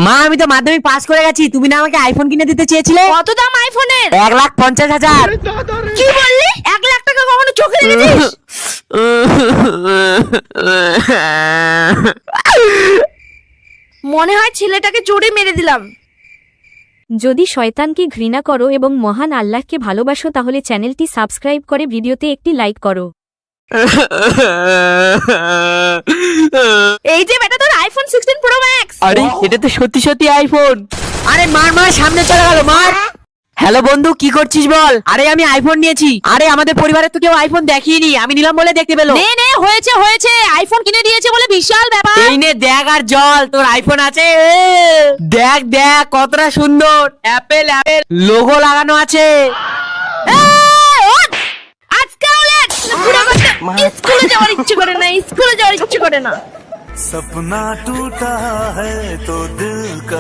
মা আমি তো মাধ্যমিক পাস করে গেছি, তুমি না আমাকে আইফোন কিনে দিতে চেয়েছিলে। কত দাম আইফোনের? 1,50,000। কি বললি? 1 লাখ টাকা কখনো চোখে দেখেছিস? মনে হয় ছেলেটাকে জোরে মেরে দিলাম। যদি শয়তানকে ঘৃণা করো এবং মহান আল্লাহকে ভালোবাসো তাহলে চ্যানেলটি সাবস্ক্রাইব করে ভিডিওতে একটি লাইক করো। এই যে বেটা তোর আইফোন 16 প্রো ম্যাক্স। আরে এটা তো সত্যি সত্যি আইফোন। আরে মার মার, সামনে চলে গেল, মার। হ্যালো বন্ধু, কি করছিস বল? আরে আমি আইফোন নিয়েছি। আরে আমাদের পরিবারে তো কেউ আইফোন দেখিনি, আমি নিলাম বলে দেখতে পেলো। নে নে, হয়েছে হয়েছে, আইফোন কিনে দিয়েছে বলে বিশাল ব্যাপার। এই নে দেখ আর জল, তোর আইফোন আছে। দেখ দেখ কতটা সুন্দর, অ্যাপেল অ্যাপেল লোগো লাগানো আছে। আজকাল স্কুলে যাওয়ার ইচ্ছে করে না, স্কুলে যাওয়ার ইচ্ছে করে না। सपना टूटा है तो दिल का